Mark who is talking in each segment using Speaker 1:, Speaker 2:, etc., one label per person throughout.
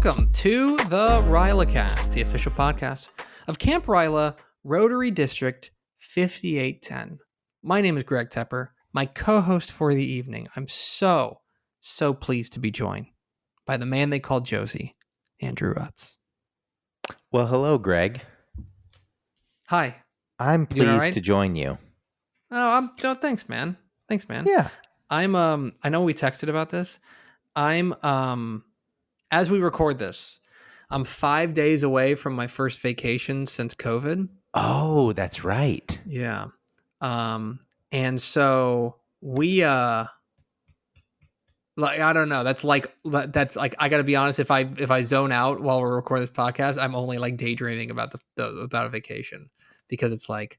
Speaker 1: Welcome to the RYLACast, the official podcast of Camp Ryla, Rotary District 5810. My name is Greg Tepper, my co-host for the evening. I'm so pleased to be joined by the man they call Josey, Andrew Rutz.
Speaker 2: Well, hello, Greg.
Speaker 1: Hi.
Speaker 2: I'm
Speaker 1: You doing all
Speaker 2: pleased
Speaker 1: right?
Speaker 2: to join you.
Speaker 1: Oh, thanks, man.
Speaker 2: Yeah.
Speaker 1: I'm I know we texted about this. I'm as we record this, I'm 5 days away from my first vacation since COVID.
Speaker 2: Oh, that's right.
Speaker 1: Yeah. And so we like I don't know. That's like I got to be honest, if I zone out while we're recording this podcast, I'm only like daydreaming about about a vacation, because it's like,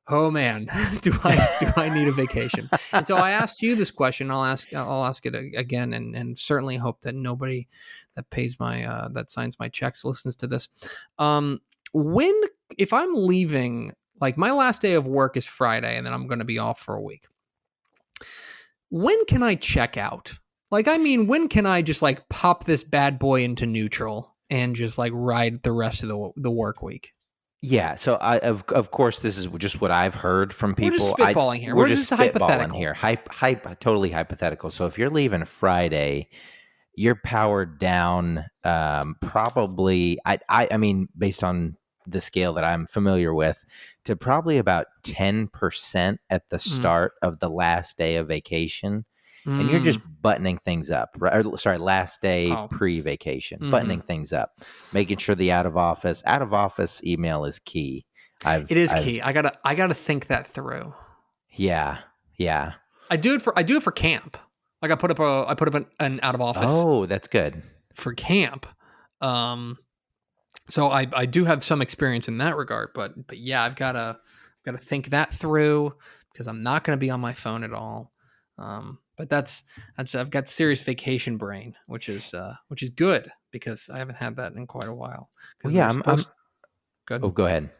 Speaker 1: oh man, do I need a vacation? And so I asked you this question. I'll ask it again, and certainly hope that nobody that pays my that signs my checks listens to this. When if I'm leaving, like my last day of work is Friday, and then I'm going to be off for a week. When can I check out? Like, I mean, when can I just like pop this bad boy into neutral and just like ride the rest of the work week?
Speaker 2: Yeah. So, of course, this is just what I've heard from people.
Speaker 1: We're just spitballing here.
Speaker 2: We're just
Speaker 1: hypothetical
Speaker 2: here. Totally hypothetical. So, if you're leaving Friday, you're powered down. Probably, I mean, based on the scale that I'm familiar with, to probably about 10% at the start of the last day of vacation. And you're just buttoning things up, right? Or, sorry, last day pre-vacation, buttoning things up, making sure the out of office email is key.
Speaker 1: It is key. I gotta think that through.
Speaker 2: Yeah.
Speaker 1: I do it for camp. Like I put up an out of office.
Speaker 2: Oh, that's good
Speaker 1: for camp. So I do have some experience in that regard, but yeah, I've gotta think that through, because I'm not gonna be on my phone at all. But that's I've got serious vacation brain, which is good, because I haven't had that in quite a while.
Speaker 2: Well, yeah,
Speaker 1: Good.
Speaker 2: Oh, go ahead.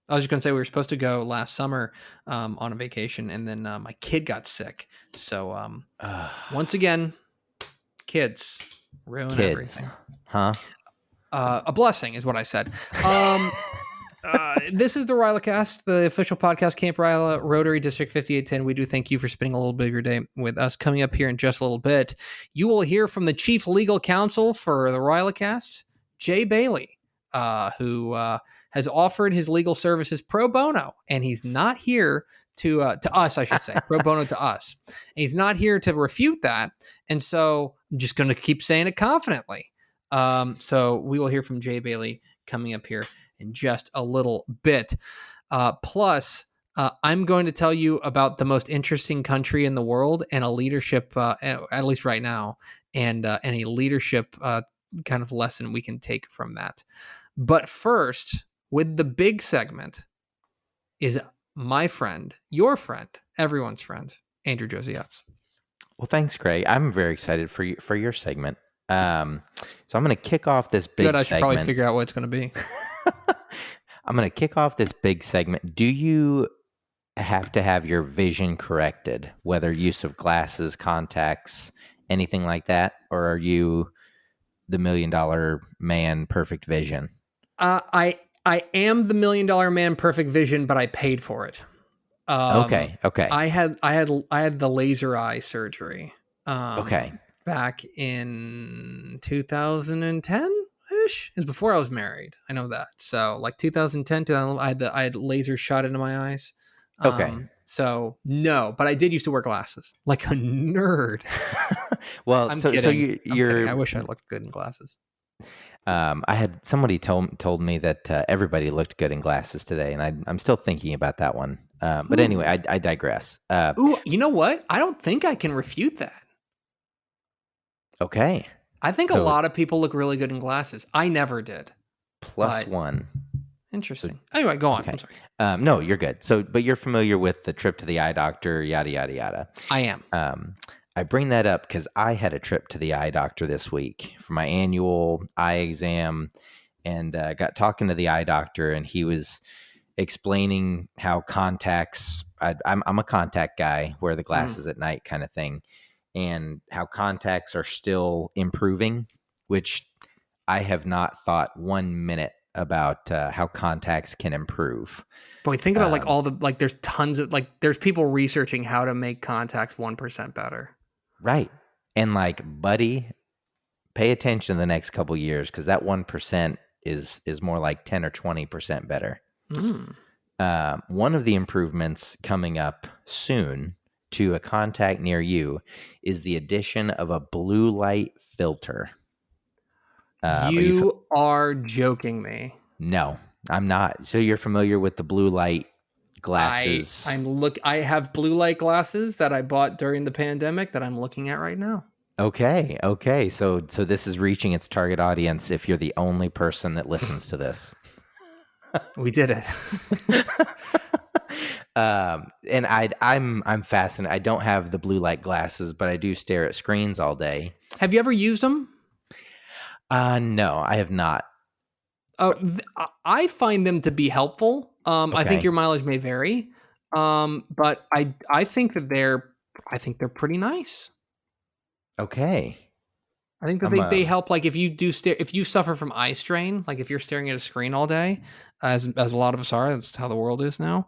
Speaker 1: I was just going to say we were supposed to go last summer on a vacation, and then my kid got sick. So once again, kids ruin everything.
Speaker 2: Huh?
Speaker 1: A blessing is what I said. This is the RYLACast, the official podcast, Camp Ryla, Rotary District 5810. We do thank you for spending a little bit of your day with us. Coming up here in just a little bit, you will hear from the Chief Legal Counsel for the RYLACast, Jay Bailey, who has offered his legal services pro bono, and he's not here to us, I should say, pro bono to us. And he's not here to refute that, and so I'm just going to keep saying it confidently. So we will hear from Jay Bailey coming up here in just a little bit. Plus, I'm going to tell you about the most interesting country in the world, and a leadership, at least right now, and a leadership kind of lesson we can take from that. But first, with the big segment, is my friend, your friend, everyone's friend, Andrew Josey.
Speaker 2: Well, thanks, Greg. I'm very excited for your segment. So I'm going to kick off this big segment.
Speaker 1: I should probably figure out what it's going to be.
Speaker 2: I'm going to kick off this big segment. Do you have to have your vision corrected, whether use of glasses, contacts, anything like that? Or are you the $1 million man, perfect vision?
Speaker 1: I am the $1 million man, perfect vision, but I paid for it.
Speaker 2: Okay.
Speaker 1: I had the laser eye surgery.
Speaker 2: Okay.
Speaker 1: Back in 2010-ish. It was before I was married. I know that. So like 2010, 2011, I had laser shot into my eyes.
Speaker 2: Okay.
Speaker 1: So no, but I did used to wear glasses like a nerd.
Speaker 2: Well,
Speaker 1: I'm
Speaker 2: kidding.
Speaker 1: So you're I wish I looked good in glasses.
Speaker 2: I had somebody told me that everybody looked good in glasses today, and I'm still thinking about that one. But anyway, I digress.
Speaker 1: Ooh, you know what? I don't think I can refute that.
Speaker 2: Okay.
Speaker 1: I think a lot of people look really good in glasses. I never did.
Speaker 2: +1.
Speaker 1: Interesting. So, anyway, go on.
Speaker 2: Okay.
Speaker 1: I'm sorry.
Speaker 2: No, you're good. So, but you're familiar with the trip to the eye doctor, yada, yada, yada.
Speaker 1: I am.
Speaker 2: I bring that up because I had a trip to the eye doctor this week for my annual eye exam, and got talking to the eye doctor, and he was explaining how contacts, I'm a contact guy, wear the glasses at night kind of thing, and how contacts are still improving, which I have not thought 1 minute about how contacts can improve.
Speaker 1: Boy, think about like all the, like there's tons of, like there's people researching how to make contacts 1% better.
Speaker 2: Right. And like, buddy, pay attention the next couple years, because that 1% is more like 10 or 20% better. One of the improvements coming up soon to a contact near you is the addition of a blue light filter.
Speaker 1: You are joking me.
Speaker 2: No, I'm not. So you're familiar with the blue light glasses?
Speaker 1: I have blue light glasses that I bought during the pandemic that I'm looking at right now.
Speaker 2: Okay. So this is reaching its target audience if you're the only person that listens to this.
Speaker 1: We did it.
Speaker 2: And I'm fascinated. I don't have the blue light glasses, but I do stare at screens all day.
Speaker 1: Have you ever used them?
Speaker 2: No, I have not.
Speaker 1: I find them to be helpful. I think your mileage may vary. But I think that they're pretty nice.
Speaker 2: Okay.
Speaker 1: I think that they help. Like if you suffer from eye strain, like if you're staring at a screen all day, as a lot of us are, that's how the world is now.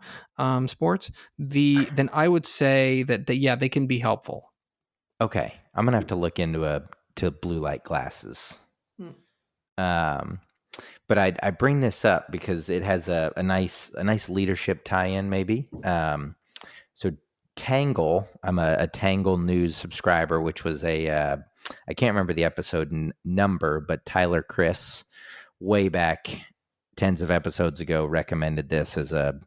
Speaker 1: Sports. Then I would say that they can be helpful.
Speaker 2: Okay, I'm gonna have to look into blue light glasses. But I bring this up because it has a nice leadership tie-in, maybe. So Tangle, I'm a Tangle News subscriber, which was I can't remember the episode number, but Tyler Chris, way back tens of episodes ago, recommended this as a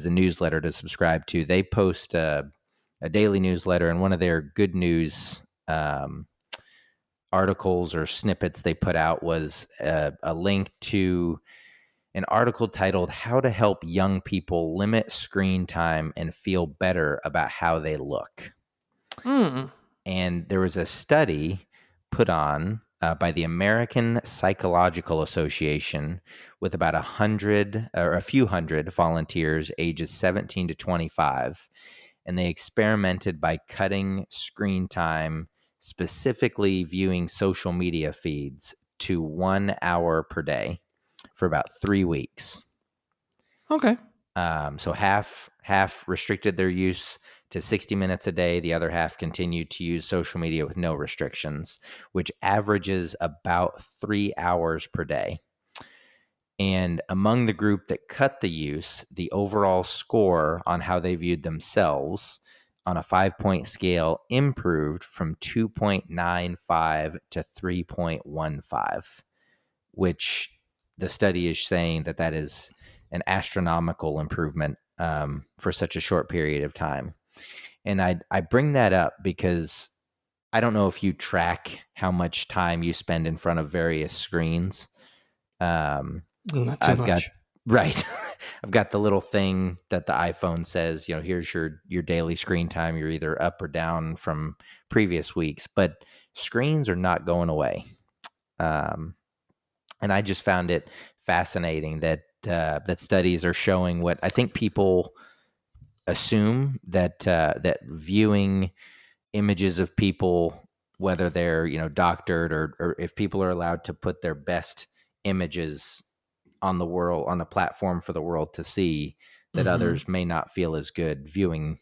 Speaker 2: newsletter to subscribe to. They post a daily newsletter, and one of their good news articles or snippets they put out was a link to an article titled "How to Help Young People Limit Screen Time and Feel Better About How They Look." And there was a study put on by the American Psychological Association with about a few hundred volunteers ages 17 to 25. And they experimented by cutting screen time, specifically viewing social media feeds, to 1 hour per day for about 3 weeks.
Speaker 1: Okay.
Speaker 2: So half restricted their use to 60 minutes a day. The other half continued to use social media with no restrictions, which averages about 3 hours per day. And among the group that cut the use, the overall score on how they viewed themselves on a 5-point scale improved from 2.95 to 3.15, which the study is saying that is an astronomical improvement for such a short period of time. And I bring that up because I don't know if you track how much time you spend in front of various screens.
Speaker 1: Not too much.
Speaker 2: Right. I've got the little thing that the iPhone says, here's your daily screen time. You're either up or down from previous weeks, but screens are not going away. And I just found it fascinating that studies are showing what I think people assume, that viewing images of people, whether they're doctored or if people are allowed to put their best images on the platform for the world to see, that others may not feel as good viewing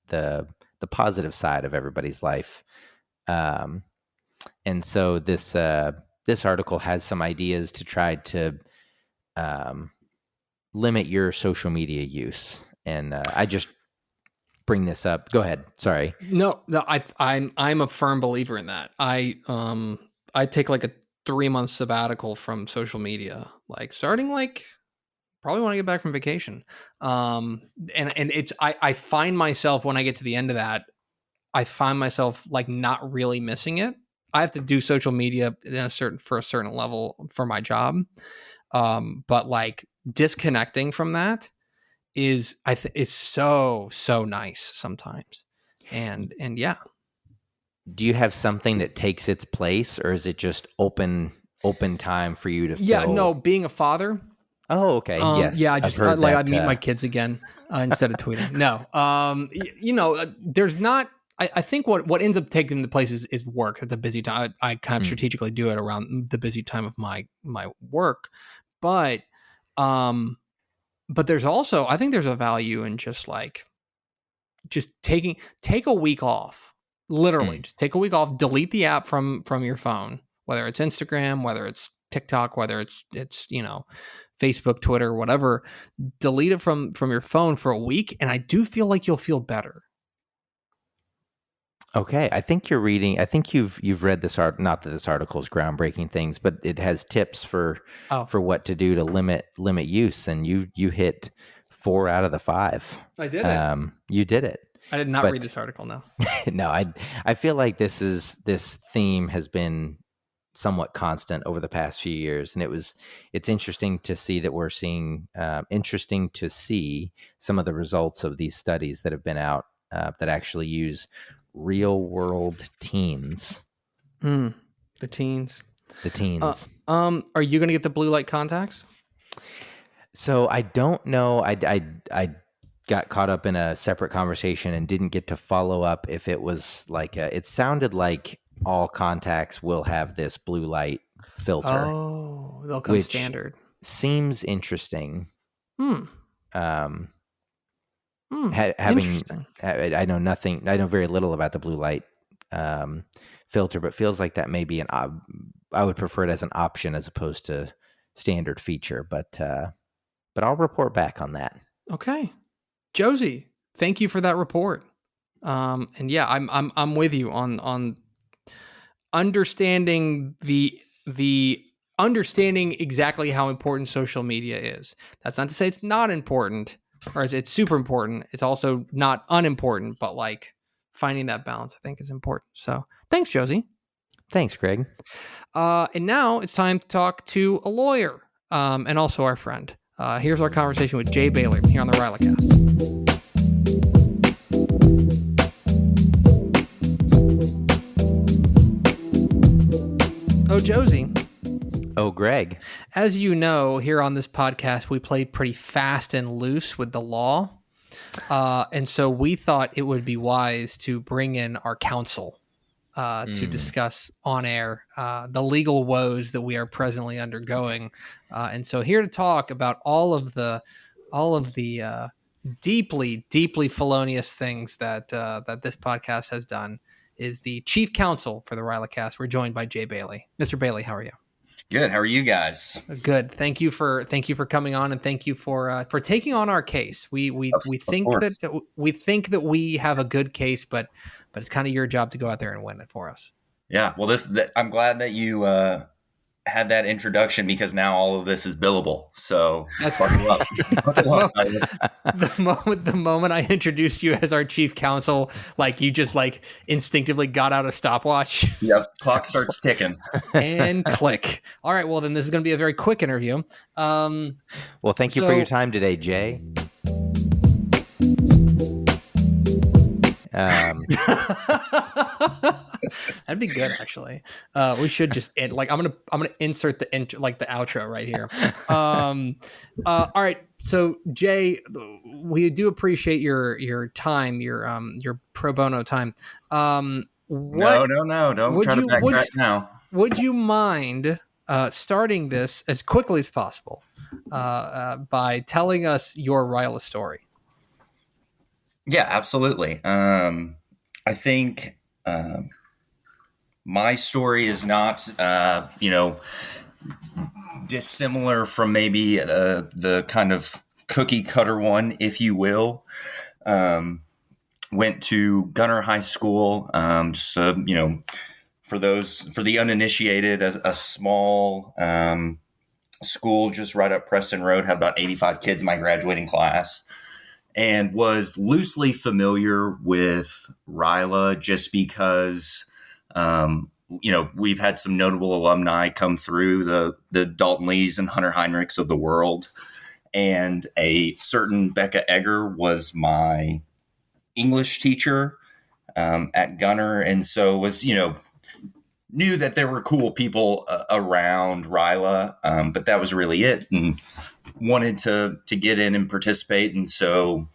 Speaker 2: the positive side of everybody's life. And so this article has some ideas to try to limit your social media use. And I just bring this up. Go ahead. Sorry.
Speaker 1: No, I'm a firm believer in that. I take like a 3-month sabbatical from social media, like starting probably when I get back from vacation. And it's, I find myself when I get to the end of that, I find myself like not really missing it. I have to do social media for a certain level for my job. But like disconnecting from that is so nice sometimes. And yeah.
Speaker 2: Do you have something that takes its place, or is it just open time for you to fill?
Speaker 1: Yeah, no, being a father.
Speaker 2: Oh, okay. Yes.
Speaker 1: Yeah, I'd meet my kids again instead of tweeting. No. There's not, I think what ends up taking the place is work. It's a busy time. I kind of
Speaker 2: Mm.
Speaker 1: strategically do it around the busy time of my work, but but there's also, I think there's a value in just take a week off. Literally,
Speaker 2: Mm.
Speaker 1: just take a week off. Delete the app from your phone, whether it's Instagram, whether it's TikTok, whether it's Facebook, Twitter, whatever. Delete it from your phone for a week, and I do feel like you'll feel better.
Speaker 2: Okay, I think you're reading. I think you've read this art. Not that this article is groundbreaking things, but it has tips for what to do to limit use, and you hit 4 out of the 5.
Speaker 1: I did it.
Speaker 2: You did it.
Speaker 1: I did not read this article. No.
Speaker 2: No, I feel like this theme has been somewhat constant over the past few years, and it's interesting to see that we're seeing interesting to see some of the results of these studies that have been out that actually use real world teens.
Speaker 1: The teens. Are you going to get the blue light contacts?
Speaker 2: So I don't know. I got caught up in a separate conversation and didn't get to follow up if it was like it sounded like all contacts will have this blue light filter.
Speaker 1: Oh, they'll come standard.
Speaker 2: Seems interesting.
Speaker 1: Interesting.
Speaker 2: I know nothing. I know very little about the blue light filter, but feels like that may be I would prefer it as an option as opposed to standard feature. But I'll report back on that.
Speaker 1: Okay, Josey, thank you for that report. And yeah, I'm with you on understanding understanding exactly how important social media is. That's not to say it's not important, or it's super important. It's also not unimportant, but like finding that balance, I think, is important. So thanks, Josey.
Speaker 2: Thanks, Greg.
Speaker 1: And now it's time to talk to a lawyer and also our friend. Here's our conversation with Jay Baylor here on the RYLACast. Oh, Josey.
Speaker 2: Oh, Greg.
Speaker 1: As you know, here on this podcast, we play pretty fast and loose with the law. And so we thought it would be wise to bring in our counsel to discuss on air the legal woes that we are presently undergoing. And so here to talk about all of the deeply, deeply felonious things that this podcast has done is the chief counsel for the RYLACast. We're joined by Jay Bailey. Mr. Bailey, how are you?
Speaker 3: Good. How are you guys?
Speaker 1: Good. Thank you for coming on, and thank you for taking on our case. We think that we have a good case, but it's kind of your job to go out there and win it for us.
Speaker 3: Yeah. Well, I'm glad that you had that introduction, because now all of this is billable. So
Speaker 1: that's
Speaker 3: buckle up.
Speaker 1: The moment I introduced you as our chief counsel, like you just like instinctively got out a stopwatch.
Speaker 3: Yep. Clock starts ticking.
Speaker 1: And click. All right. Well, then this is going to be a very quick interview.
Speaker 2: Well, thank you for your time today, Jay.
Speaker 1: That'd be good, actually. We should just end. Like, I'm gonna insert the outro right here. All right. So, Jay, we do appreciate your time, your pro bono time.
Speaker 3: No. Don't try to backtrack now.
Speaker 1: Would you mind starting this as quickly as possible by telling us your RYLA story?
Speaker 3: Yeah, absolutely. I think my story is not, dissimilar from maybe the kind of cookie cutter one, if you will. Went to Gunner High School, for the uninitiated, a small school just right up Preston Road, had about 85 kids in my graduating class. And was loosely familiar with RYLA just because, we've had some notable alumni come through, the Dalton Lees and Hunter Heinrichs of the world. And a certain Becca Egger was my English teacher at Gunner. And so was, knew that there were cool people around RYLA, but that was really it. And wanted to get in and participate. And so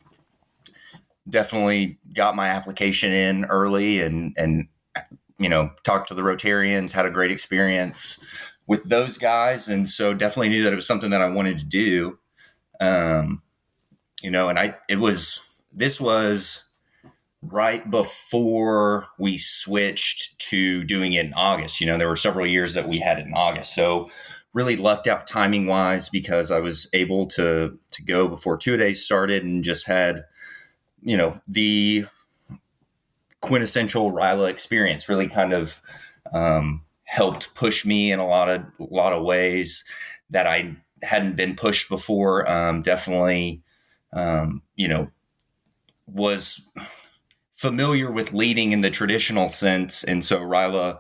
Speaker 3: definitely got my application in early and talked to the Rotarians, had a great experience with those guys. And so definitely knew that it was something that I wanted to do. This was right before we switched to doing it in August. There were several years that we had it in August. So really lucked out timing wise, because I was able to go before 2-a-days started and just had, the quintessential RYLA experience really kind of helped push me in a lot of ways that I hadn't been pushed before. Definitely, was familiar with leading in the traditional sense. And so RYLA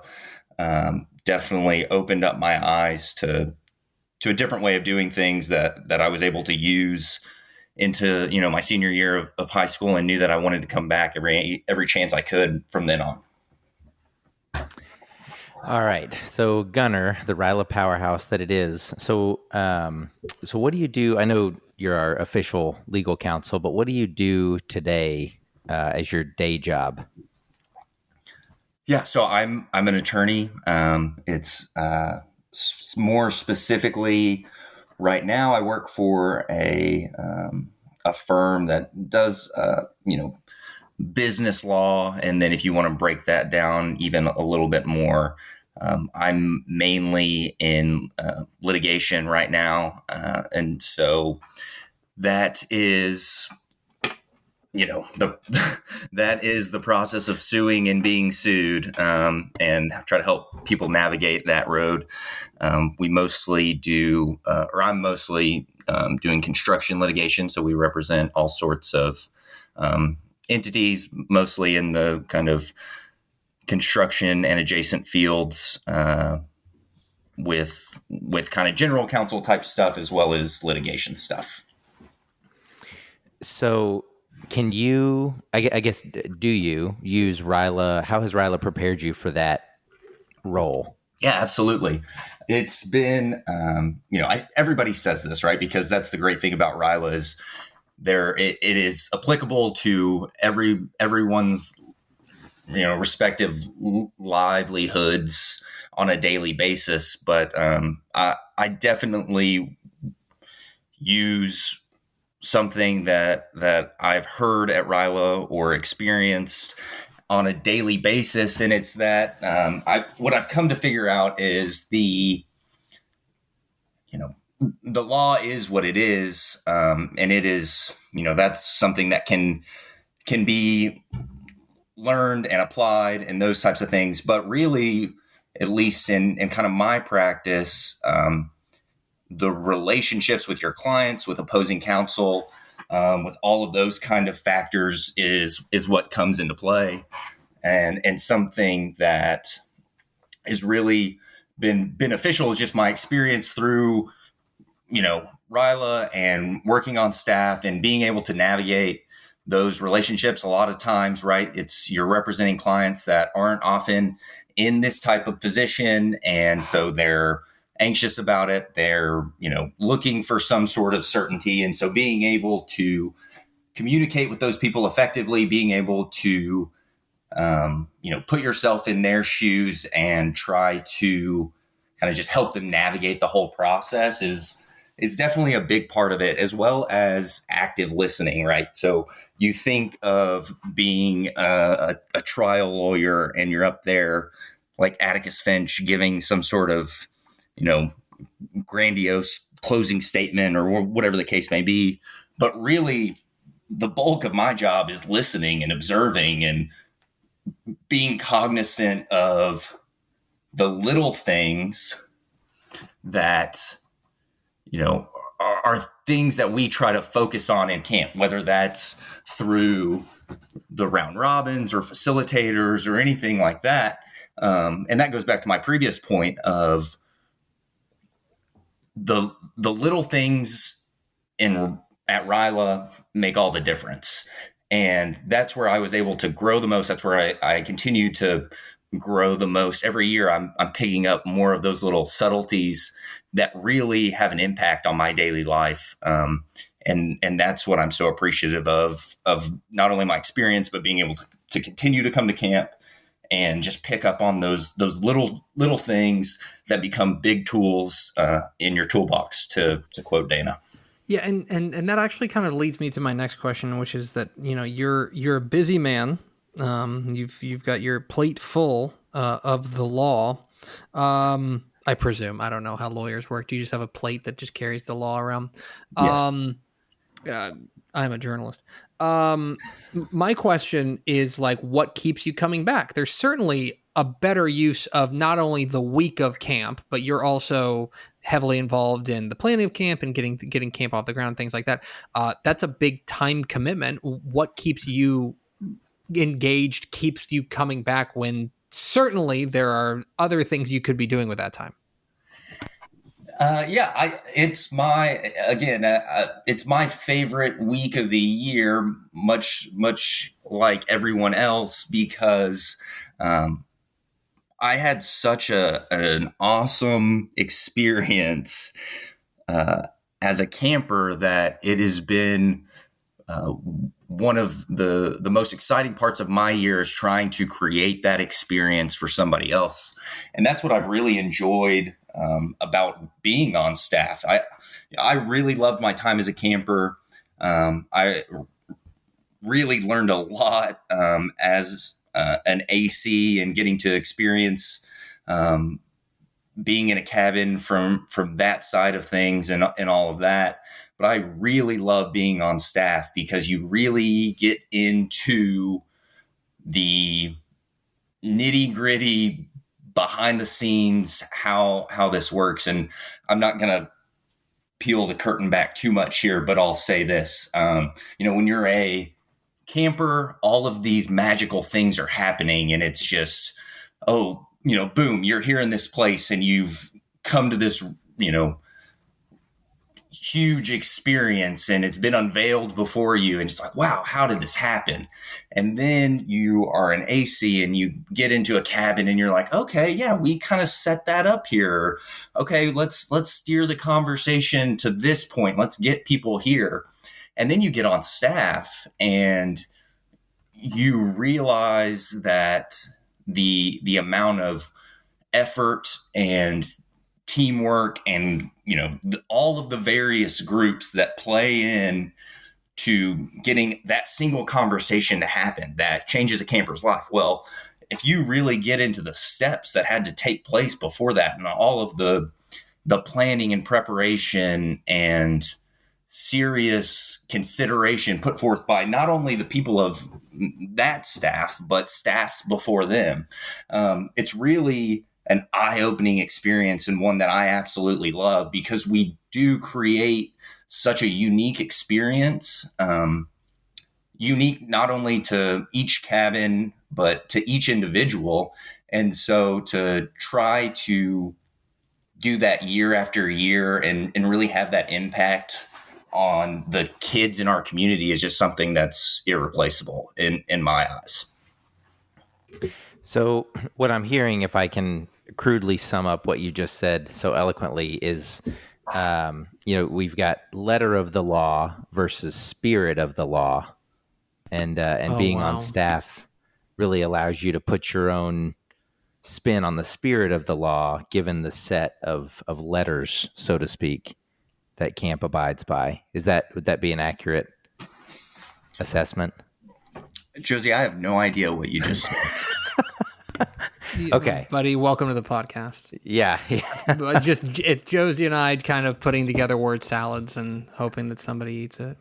Speaker 3: definitely opened up my eyes to a different way of doing things that I was able to use into, my senior year of high school, and knew that I wanted to come back every chance I could from then on.
Speaker 2: All right. So Gunner, the RYLA powerhouse that it is. So what do you do? I know you're our official legal counsel, but what do you do today as your day job?
Speaker 3: Yeah, so I'm an attorney. It's more specifically right now, I work for a firm that does business law, and then if you want to break that down even a little bit more, I'm mainly in litigation right now, and so that is. That is the process of suing and being sued, and try to help people navigate that road. We mostly do, or I'm mostly doing construction litigation. So we represent all sorts of entities, mostly in the kind of construction and adjacent fields, with kind of general counsel type stuff as well as litigation stuff.
Speaker 2: So can you, I guess, do you use RYLA? How has RYLA prepared you for that role?
Speaker 3: Yeah, absolutely. It's been, everybody says this, right? Because that's the great thing about RYLA is it is applicable to everyone's, respective livelihoods on a daily basis. But I definitely use something that I've heard at RYLA or experienced on a daily basis. And it's that what I've come to figure out is the law is what it is. And it is, that's something that can be learned and applied and those types of things. But really, at least in kind of my practice, the relationships with your clients, with opposing counsel, with all of those kind of factors is what comes into play, and something that has really been beneficial is just my experience through, RYLA and working on staff and being able to navigate those relationships. A lot of times, right, you're representing clients that aren't often in this type of position, and so they're anxious about it. They're, looking for some sort of certainty. And so being able to communicate with those people effectively, being able to, put yourself in their shoes and try to kind of just help them navigate the whole process is definitely a big part of it, as well as active listening, right? So you think of being a trial lawyer and you're up there like Atticus Finch giving some sort of grandiose closing statement or whatever the case may be. But really, the bulk of my job is listening and observing and being cognizant of the little things that, are things that we try to focus on in camp, whether that's through the round robins or facilitators or anything like that. And that goes back to my previous point of the little things at RYLA make all the difference. And that's where I was able to grow the most. That's where I continue to grow the most. Every year I'm picking up more of those little subtleties that really have an impact on my daily life. And that's what I'm so appreciative of not only my experience, but being able to continue to come to camp and just pick up on those little things that become big tools in your toolbox, to quote Dana.
Speaker 1: Yeah, and that actually kind of leads me to my next question, which is that, you know, you're a busy man. You've got your plate full of the law. I presume. I don't know how lawyers work. Do you just have a plate that just carries the law around?
Speaker 3: Yes.
Speaker 1: I'm a journalist. My question is, like, what keeps you coming back? There's certainly a better use of not only the week of camp, but you're also heavily involved in the planning of camp and getting camp off the ground, things like that. That's a big time commitment. What keeps you engaged, keeps you coming back when certainly there are other things you could be doing with that time?
Speaker 3: It's my favorite week of the year, much like everyone else, because I had such an awesome experience as a camper that it has been one of the most exciting parts of my year is trying to create that experience for somebody else. And that's what I've really enjoyed about being on staff. I really loved my time as a camper. I really learned a lot as an AC and getting to experience being in a cabin from that side of things and all of that. But I really love being on staff because you really get into the nitty gritty behind the scenes, how this works. And I'm not going to peel the curtain back too much here, but I'll say this, when you're a camper, all of these magical things are happening and it's just, boom, you're here in this place and you've come to this, huge experience and it's been unveiled before you. And it's like, wow, how did this happen? And then you are an AC and you get into a cabin and you're like, okay, yeah, we kind of set that up here. Okay, let's steer the conversation to this point. Let's get people here. And then you get on staff and you realize that the amount of effort and teamwork and all of the various groups that play in to getting that single conversation to happen that changes a camper's life. Well, if you really get into the steps that had to take place before that and all of the planning and preparation and serious consideration put forth by not only the people of that staff, but staffs before them, it's really an eye-opening experience and one that I absolutely love because we do create such a unique experience, unique not only to each cabin, but to each individual. And so to try to do that year after year and really have that impact on the kids in our community is just something that's irreplaceable in my eyes.
Speaker 2: So what I'm hearing, if I can crudely sum up what you just said so eloquently, is, we've got letter of the law versus spirit of the law, and being
Speaker 1: wow.
Speaker 2: on staff really allows you to put your own spin on the spirit of the law, given the set of letters, so to speak, that camp abides by. Would that be an accurate assessment?
Speaker 3: Josey, I have no idea what you just said.
Speaker 2: Okay,
Speaker 1: buddy, welcome to the podcast.
Speaker 2: Yeah.
Speaker 1: It's Josey and I kind of putting together word salads and hoping that somebody eats it.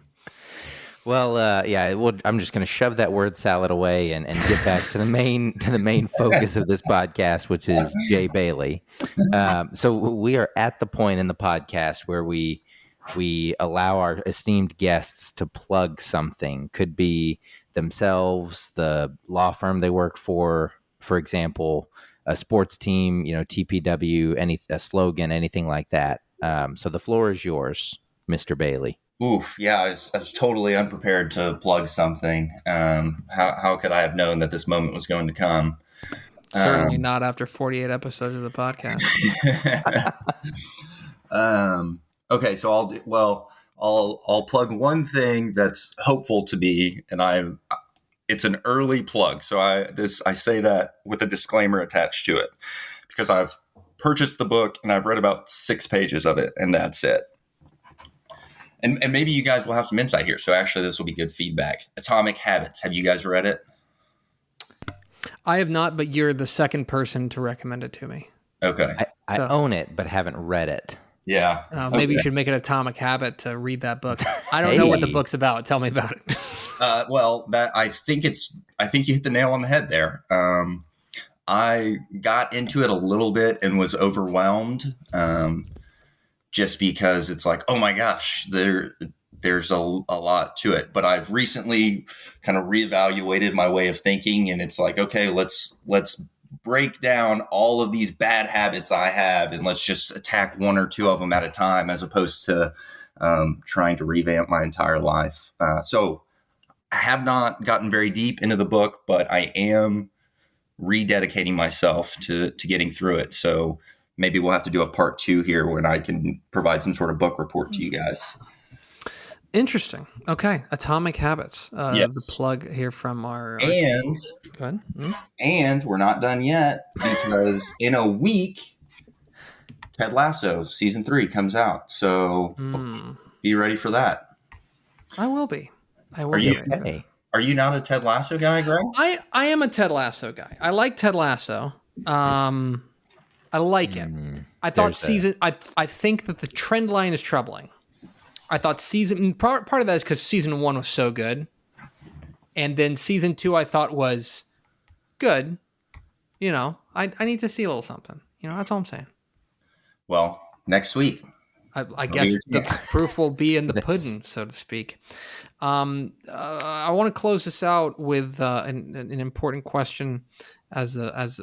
Speaker 2: Well, I'm just going to shove that word salad away and get back to the main focus of this podcast, which is Jay Bailey. So we are at the point in the podcast where we allow our esteemed guests to plug something. Could be themselves, the law firm they work for example, a sports team, TPW, a slogan, anything like that. So the floor is yours, Mr. Bailey.
Speaker 3: Ooh, yeah, I was totally unprepared to plug something. How could I have known that this moment was going to come?
Speaker 1: Certainly not after 48 episodes of the podcast.
Speaker 3: Okay, so I'll plug one thing that's hopeful to be, and it's an early plug. So I say that with a disclaimer attached to it because I've purchased the book and I've read about 6 pages of it, and that's it. And maybe you guys will have some insight here. So actually, this will be good feedback. Atomic Habits. Have you guys read it?
Speaker 1: I have not, but you're the second person to recommend it to me.
Speaker 3: Okay.
Speaker 2: I own it, but haven't read it.
Speaker 3: Yeah.
Speaker 1: Maybe you should make it an atomic habit to read that book. I don't know what the book's about. Tell me about it.
Speaker 3: I think you hit the nail on the head there. I got into it a little bit and was overwhelmed. Just because it's like, oh my gosh, there's a lot to it. But I've recently kind of reevaluated my way of thinking, and it's like, okay, let's break down all of these bad habits I have, and let's just attack 1 or 2 of them at a time, as opposed to trying to revamp my entire life. So I have not gotten very deep into the book, but I am rededicating myself to getting through it. So maybe we'll have to do a part 2 here when I can provide some sort of book report to you guys.
Speaker 1: Interesting. Okay. Atomic Habits.
Speaker 3: Yes.
Speaker 1: The plug here from our...
Speaker 3: Go
Speaker 1: ahead.
Speaker 3: And we're not done yet, because in a week, Ted Lasso season 3 comes out. So be ready for that.
Speaker 1: I will be.
Speaker 3: Are you not a Ted Lasso guy, Greg?
Speaker 1: I am a Ted Lasso guy. I like Ted Lasso. I like it. I thought I think that the trend line is troubling. I thought part of that is because season 1 was so good, and then season 2 I thought was good. You know, I need to see a little something. You know, that's all I'm saying.
Speaker 3: Well, next week,
Speaker 1: I guess the proof will be in the pudding, so to speak. I want to close this out with an important question. As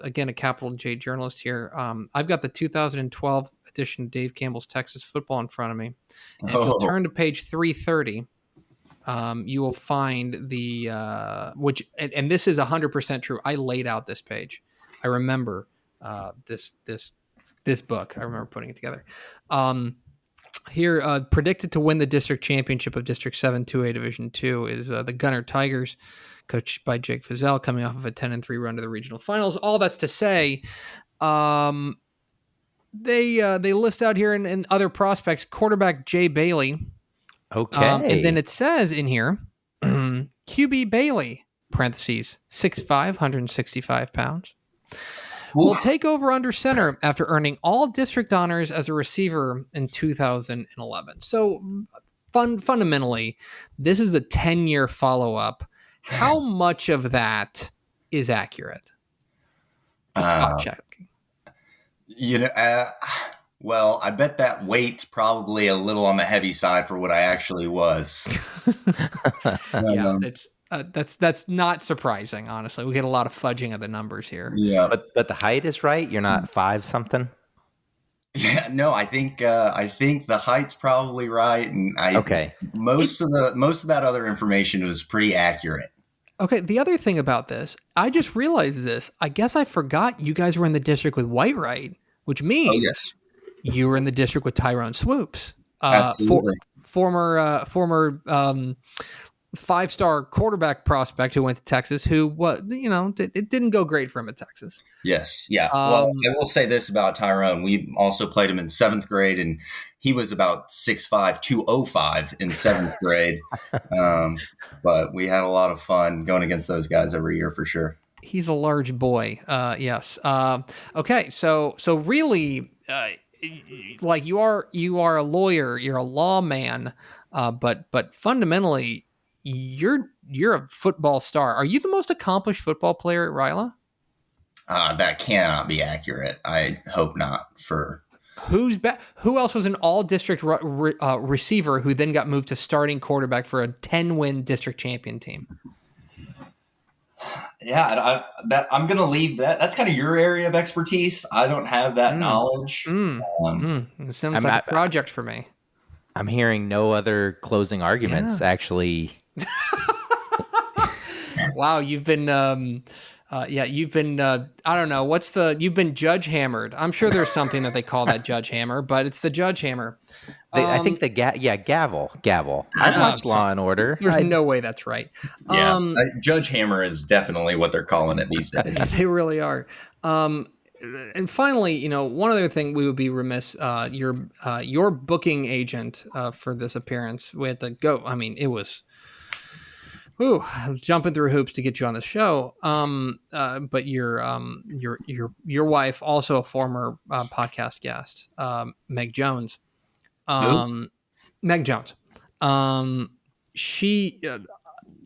Speaker 1: again a capital J journalist here, I've got the 2012 edition of Dave Campbell's Texas Football in front of me. And if you'll turn to page 330, you will find the and this is 100% true. I laid out this page. I remember this book. I remember putting it together. Here, predicted to win the district championship of District 7 2A Division 2 is the Gunner Tigers, coached by Jake Fizzell, coming off of a 10-3 run to the regional finals. All that's to say, they list out here in other prospects, quarterback Jay Bailey.
Speaker 2: Okay.
Speaker 1: And then it says in here, QB Bailey, parentheses, 6'5", 165 pounds. Will take over under center after earning all district honors as a receiver in 2011. So fundamentally, this is a 10-year follow-up. How much of that is accurate? Spot checking.
Speaker 3: Well, I bet that weight's probably a little on the heavy side for what I actually was.
Speaker 1: Yeah, that's not surprising, honestly. We get a lot of fudging of the numbers here.
Speaker 3: Yeah,
Speaker 2: but the height is right. You're not 5 something.
Speaker 3: Yeah, no, I think the height's probably right, and most of that other information was pretty accurate.
Speaker 1: Okay, the other thing about this, I just realized this. I guess I forgot you guys were in the district with Whitewright, which means you were in the district with Tyrone Swoops.
Speaker 3: Absolutely.
Speaker 1: Former 5-star quarterback prospect who went to Texas, who it didn't go great for him at Texas.
Speaker 3: Yes, yeah. Well, I will say this about Tyrone: we also played him in 7th grade, and he was about 6'5", 205 in 7th grade. But we had a lot of fun going against those guys every year for sure.
Speaker 1: He's a large boy. Yes. Okay. So really, like you are a lawyer, you're a lawman, but fundamentally, you're a football star. Are you the most accomplished football player at RYLA?
Speaker 3: That cannot be accurate. I hope not.
Speaker 1: Who else was an all-district receiver who then got moved to starting quarterback for a 10-win district champion team?
Speaker 3: Yeah, I'm going to leave that. That's kind of your area of expertise. I don't have that knowledge.
Speaker 1: It sounds like a project for me.
Speaker 2: I'm hearing no other closing arguments, actually.
Speaker 1: Wow, you've been Yeah, you've been, I don't know, you've been judge hammered. I'm sure there's something that they call that judge hammer, but it's the judge hammer.
Speaker 2: I think gavel. I've watched Law and Order.
Speaker 1: There's no way that's right.
Speaker 3: Yeah, Judge Hammer is definitely what they're calling it these days.
Speaker 1: They really are. And finally, one other thing we would be remiss, your booking agent for this appearance, we had to go. I mean, it was, I was jumping through hoops to get you on the show. But your wife, also a former podcast guest, Meg Jones. Meg Jones.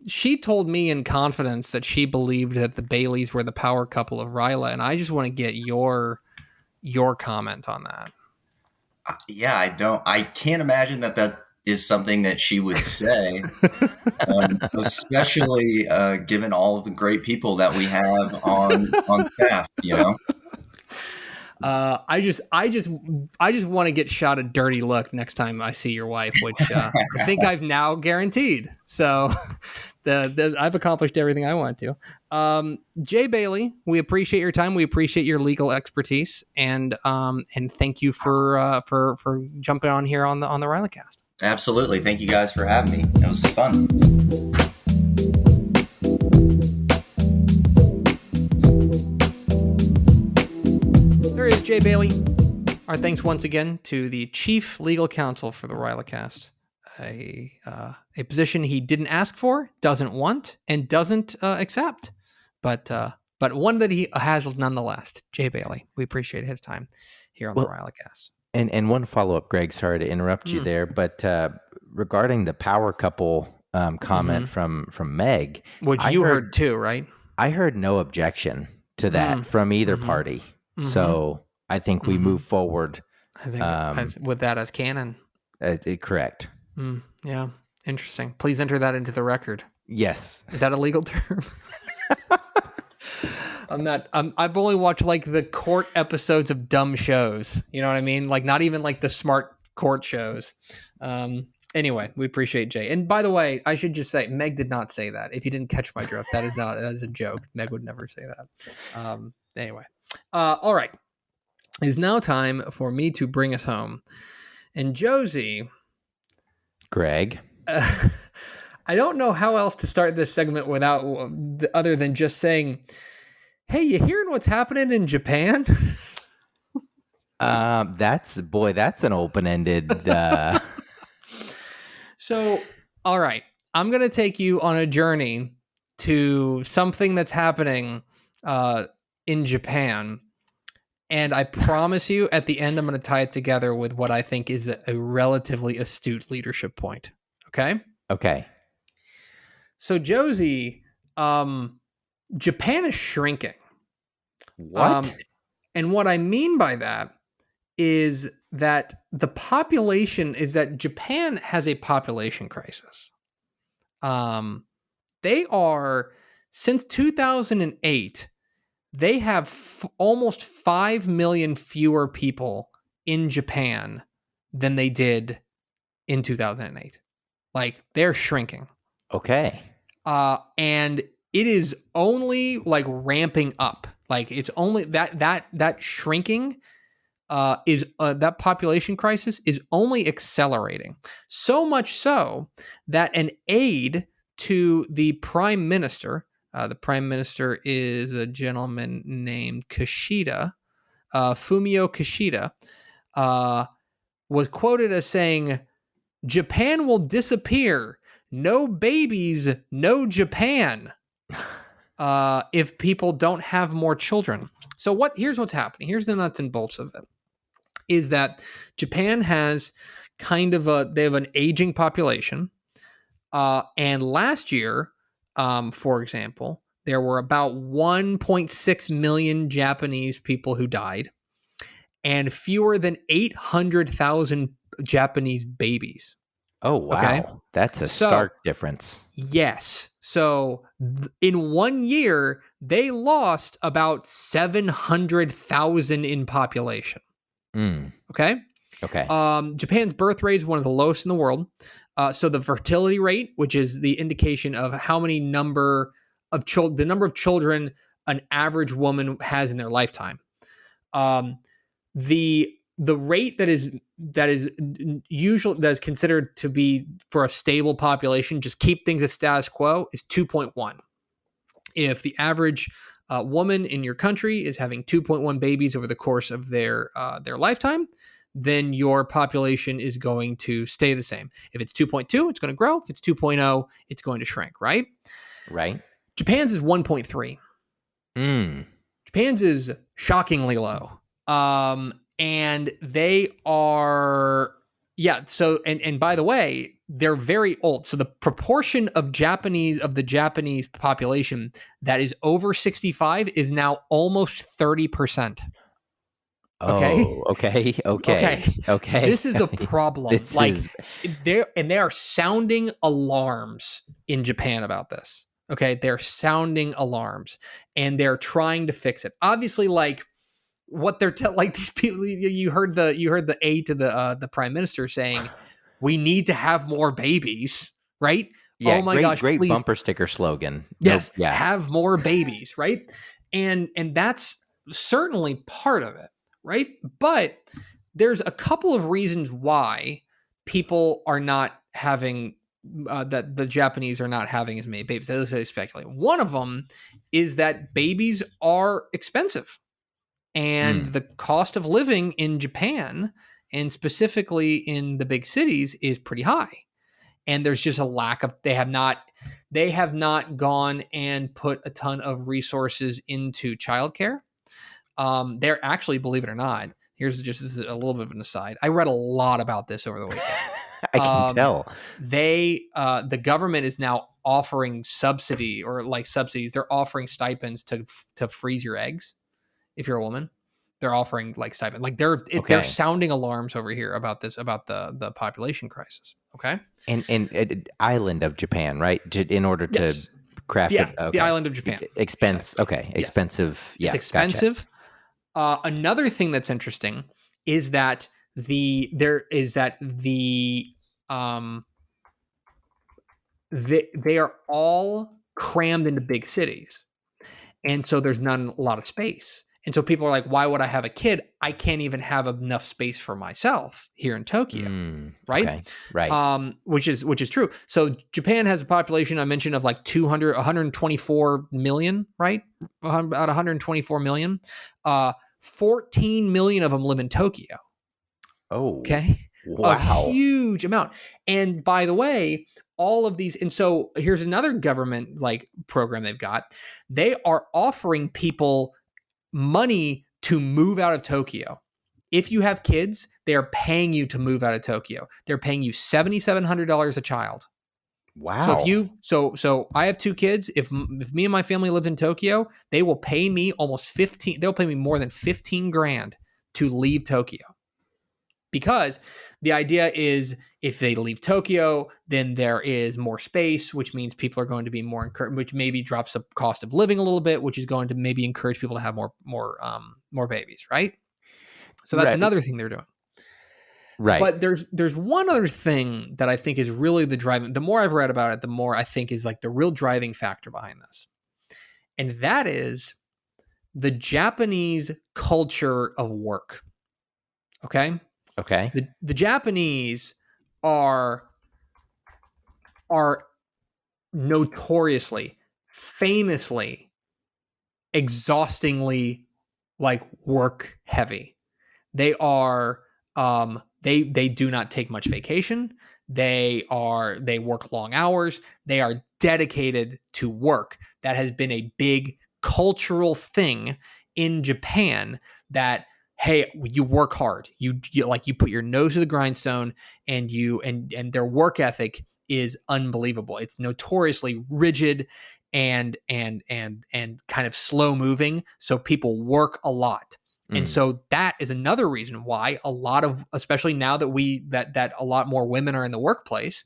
Speaker 1: She told me in confidence that she believed that the Baileys were the power couple of Ryla, and I just want to get your comment on that.
Speaker 3: Yeah, I can't imagine that is something that she would say, especially given all of the great people that we have on staff.
Speaker 1: I just want to get shot a dirty look next time I see your wife, which I think I've now guaranteed. So I've accomplished everything I want to. Jay Bailey, we appreciate your time. We appreciate your legal expertise, and thank you for jumping on here on the RYLACast.
Speaker 3: Absolutely, thank you guys for having me. It was fun.
Speaker 1: There is Jay Bailey. Our thanks once again to the Chief Legal Counsel for the RYLACast, a position he didn't ask for, doesn't want, and doesn't accept, but one that he has nonetheless. Jay Bailey, we appreciate his time here on the RYLACast.
Speaker 2: And one follow-up, Greg, sorry to interrupt you there, but regarding the power couple comment from Meg.
Speaker 1: Which you heard too, right?
Speaker 2: I heard no objection to that from either party. So I think we move forward.
Speaker 1: I think with that as canon.
Speaker 2: Correct.
Speaker 1: Yeah, interesting. Please enter that into the record.
Speaker 2: Yes.
Speaker 1: Is that a legal term? I've only watched like the court episodes of dumb shows. You know what I mean? Like not even like the smart court shows. Anyway, we appreciate Jay. And by the way, I should just say, Meg did not say that. If you didn't catch my drift, that is a joke. Meg would never say that. Anyway. All right. It is now time for me to bring us home. And Josey.
Speaker 2: Greg.
Speaker 1: I don't know how else to start this segment other than just saying, hey, you hearing what's happening in Japan?
Speaker 2: That's an open-ended.
Speaker 1: So, all right, I'm going to take you on a journey to something that's happening in Japan. And I promise you, at the end, I'm going to tie it together with what I think is a relatively astute leadership point. Okay?
Speaker 2: Okay.
Speaker 1: So, Josey, Japan is shrinking.
Speaker 2: What?
Speaker 1: And what I mean by that is that Japan has a population crisis. They are, since 2008, they have almost 5 million fewer people in Japan than they did in 2008. Like, they're shrinking.
Speaker 2: Okay.
Speaker 1: And it is only like ramping up. Like, it's only that shrinking is that population crisis is only accelerating. So much so that an aide to the prime minister, the prime minister is a gentleman named Kishida, Fumio Kishida, was quoted as saying, "Japan will disappear. No babies, no Japan. If people don't have more children." So here's what's happening. Here's the nuts and bolts of it. Is that Japan has they have an aging population. And last year, for example, there were about 1.6 million Japanese people who died and fewer than 800,000 Japanese babies.
Speaker 2: Oh, wow. Okay? That's a stark difference.
Speaker 1: Yes. So in 1 year, they lost about 700,000 in population. Okay. Japan's birth rate is one of the lowest in the world. So the fertility rate, which is the indication of how many the number of children an average woman has in their lifetime. The rate that is considered to be for a stable population, just keep things as status quo, is 2.1. If the average woman in your country is having 2.1 babies over the course of their lifetime, then your population is going to stay the same. If it's 2.2, it's going to grow. If it's 2.0, it's going to shrink, right?
Speaker 2: Right.
Speaker 1: Japan's is 1.3. Japan's is shockingly low. And they are, so, and by the way, they're very old. So the proportion of the Japanese population that is over 65 is now almost 30%. Okay.
Speaker 2: Oh, okay.
Speaker 1: This is a problem. They are sounding alarms in Japan about this. Okay. They're sounding alarms and they're trying to fix it. Obviously, like what they're like these people, you heard the aide to the prime minister saying, we need to have more babies, right?
Speaker 2: Yeah,
Speaker 1: oh my gosh,
Speaker 2: great
Speaker 1: please.
Speaker 2: Bumper sticker slogan.
Speaker 1: Yes. Have more babies. Right. And that's certainly part of it. Right. But there's a couple of reasons why people are not having that the Japanese are not having as many babies. They speculate. One of them is that babies are expensive and the cost of living in Japan and specifically in the big cities is pretty high. And there's just a lack of, they have not gone and put a ton of resources into childcare. They're actually, believe it or not, this is a little bit of an aside. I read a lot about this over the weekend.
Speaker 2: I can tell.
Speaker 1: The government is now offering subsidies. They're offering stipends to freeze your eggs. If you're a woman, they're offering like stipend. Like they're sounding alarms over here about this, about the population crisis. Okay.
Speaker 2: And island of Japan, right? In order to craft it. Okay.
Speaker 1: The island of Japan.
Speaker 2: Expensive. Yeah.
Speaker 1: It's expensive. Gotcha. Another thing that's interesting is that they are all crammed into big cities, and so there's not a lot of space. And so people are like, why would I have a kid? I can't even have enough space for myself here in Tokyo. Right.
Speaker 2: Okay. Right.
Speaker 1: Which is true. So Japan has a population I mentioned of like 124 million, right? About 124 million. 14 million of them live in Tokyo.
Speaker 2: Oh,
Speaker 1: okay.
Speaker 2: Wow.
Speaker 1: A huge amount. And by the way, all of these, and so here's another government like program they've got. They are offering people money to move out of Tokyo. If you have kids, they are paying you to move out of Tokyo. They're paying you $7,700 a child.
Speaker 2: Wow.
Speaker 1: So so I have 2 kids. If me and my family lived in Tokyo, they will pay me they'll pay me more than 15 grand to leave Tokyo. Because the idea is if they leave Tokyo, then there is more space, which means people are going to be more encouraged, which maybe drops the cost of living a little bit, which is going to maybe encourage people to have more babies, right? So that's another thing they're doing.
Speaker 2: Right.
Speaker 1: But there's one other thing that I think is really the driving. The more I've read about it, the more I think is like the real driving factor behind this. And that is the Japanese culture of work. Okay?
Speaker 2: Okay.
Speaker 1: The Japanese are notoriously, famously, exhaustingly like work heavy. They are they do not take much vacation. They work long hours. They are dedicated to work. That has been a big cultural thing in Japan that, hey, you work hard. You put your nose to the grindstone, and their work ethic is unbelievable. It's notoriously rigid and kind of slow moving. So people work a lot. And so that is another reason why a lot of, especially now that that a lot more women are in the workplace,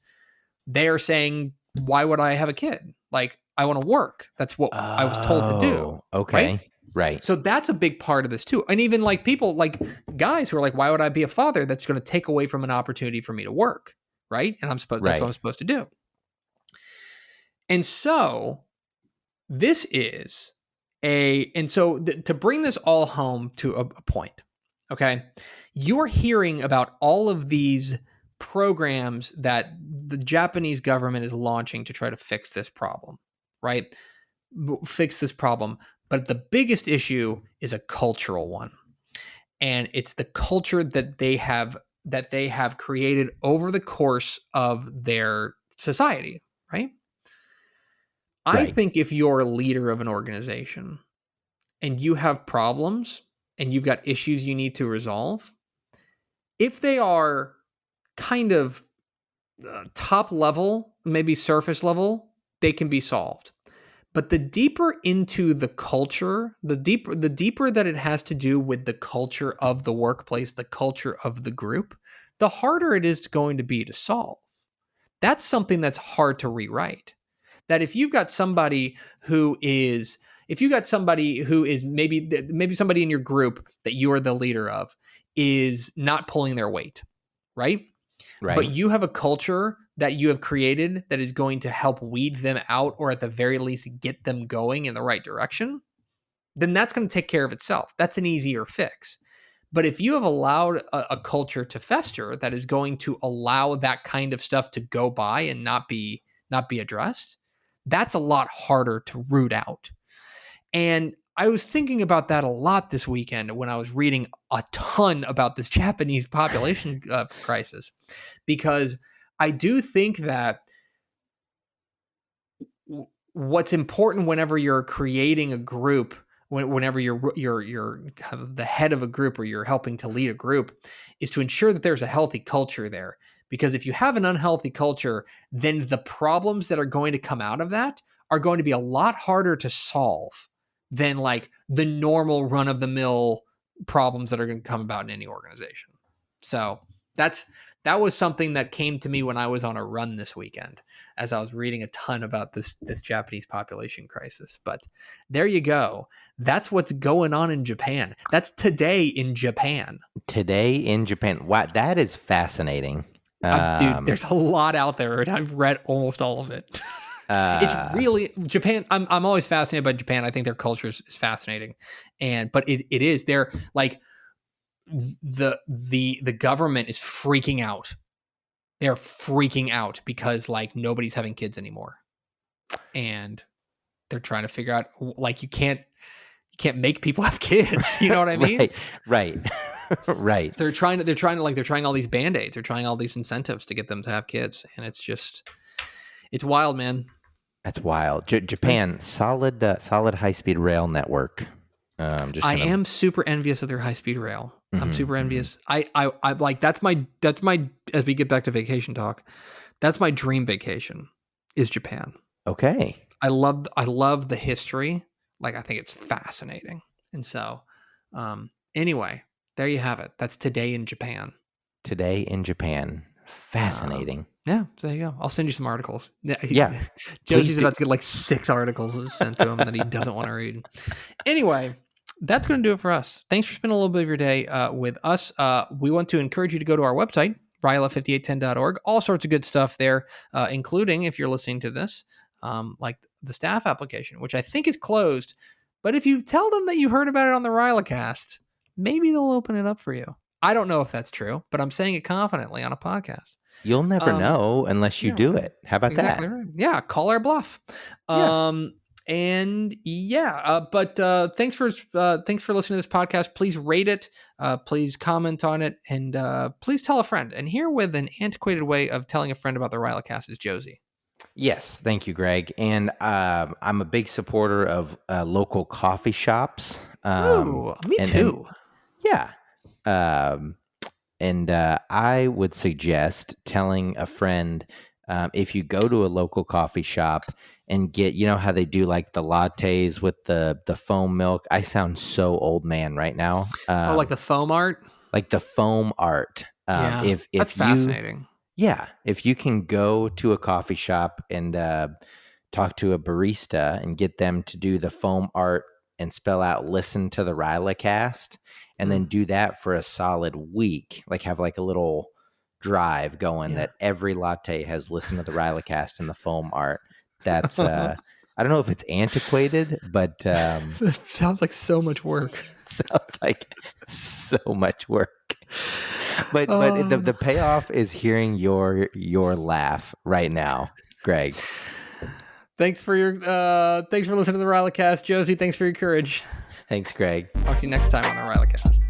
Speaker 1: they are saying, why would I have a kid? Like, I want to work. That's what I was told to do.
Speaker 2: Okay. Right.
Speaker 1: So that's a big part of this too. And even like people, like guys who are like, why would I be a father? That's going to take away from an opportunity for me to work. Right. And that's what I'm supposed to do. And so this is And so to bring this all home to a point, okay, you're hearing about all of these programs that the Japanese government is launching to try to fix this problem, right? Fix this problem. But the biggest issue is a cultural one. And it's the culture that they have created over the course of their society, right? I think if you're a leader of an organization and you have problems and you've got issues you need to resolve, if they are kind of top level, maybe surface level, they can be solved. But the deeper into the culture, the deeper that it has to do with the culture of the workplace, the culture of the group, the harder it is going to be to solve. That's something that's hard to rewrite. That if you've got somebody who is maybe somebody in your group that you are the leader of is not pulling their weight, right?
Speaker 2: Right.
Speaker 1: But you have a culture that you have created that is going to help weed them out, or at the very least get them going in the right direction, then that's going to take care of itself. That's an easier fix. But if you have allowed a culture to fester that is going to allow that kind of stuff to go by and not be addressed, that's a lot harder to root out. And I was thinking about that a lot this weekend when I was reading a ton about this Japanese population crisis, because I do think that what's important whenever you're creating a group, whenever you're kind of the head of a group or you're helping to lead a group, is to ensure that there's a healthy culture there. Because if you have an unhealthy culture, then the problems that are going to come out of that are going to be a lot harder to solve than like the normal run-of-the-mill problems that are going to come about in any organization. So that was something that came to me when I was on a run this weekend, as I was reading a ton about this Japanese population crisis. But there you go. That's what's going on in Japan. That's today in Japan.
Speaker 2: Today in Japan. Wow, that is fascinating.
Speaker 1: Dude, there's a lot out there, and I've read almost all of it. It's really Japan. I'm always fascinated by Japan. I think their culture is fascinating, but it is. They're like the government is freaking out. They're freaking out because like nobody's having kids anymore, and they're trying to figure out like you can't make people have kids. You know what I mean?
Speaker 2: Right. Right.
Speaker 1: So they're trying all these band-aids. They're trying all these incentives to get them to have kids, and it's wild, man.
Speaker 2: That's wild. Japan, solid high-speed rail network.
Speaker 1: I am super envious of their high-speed rail.
Speaker 2: Mm-hmm,
Speaker 1: I'm super envious. I like that's my as we get back to vacation talk, that's my dream vacation is Japan.
Speaker 2: Okay.
Speaker 1: I love the history. Like I think it's fascinating. And so anyway, there you have it. That's today in Japan.
Speaker 2: Today in Japan. Fascinating.
Speaker 1: Yeah, so there you go. I'll send you some articles.
Speaker 2: Yeah.
Speaker 1: Josey's about to get like 6 articles sent to him that he doesn't want to read. Anyway, that's going to do it for us. Thanks for spending a little bit of your day with us. We want to encourage you to go to our website, RYLA5810.org. All sorts of good stuff there, including, if you're listening to this, like the staff application, which I think is closed. But if you tell them that you heard about it on the RYLAcast, maybe they'll open it up for you. I don't know if that's true, but I'm saying it confidently on a podcast.
Speaker 2: You'll never know unless you do it. How about
Speaker 1: exactly
Speaker 2: that?
Speaker 1: Right. Yeah, call our bluff. But thanks for listening to this podcast. Please rate it. Please comment on it, and please tell a friend. And here with an antiquated way of telling a friend about the RYLAcast is Josey.
Speaker 2: Yes, thank you, Greg. And I'm a big supporter of local coffee shops.
Speaker 1: Me too.
Speaker 2: And I would suggest telling a friend, if you go to a local coffee shop and get, you know how they do like the lattes with the foam milk. I sound so old man right now.
Speaker 1: Like the foam art?
Speaker 2: Like the foam art. If
Speaker 1: that's fascinating.
Speaker 2: Yeah. If you can go to a coffee shop and talk to a barista and get them to do the foam art and spell out listen to the RYLAcast, and then do that for a solid week, like have like a little drive going that every latte has listened to the RYLAcast and the foam art. That's I don't know if it's antiquated, but
Speaker 1: That sounds like so much work.
Speaker 2: sounds like so much work. But the payoff is hearing your laugh right now, Greg.
Speaker 1: Thanks for listening to the RYLACast, Josey. Thanks for your courage.
Speaker 2: Thanks, Greg.
Speaker 1: Talk to you next time on the RYLACast.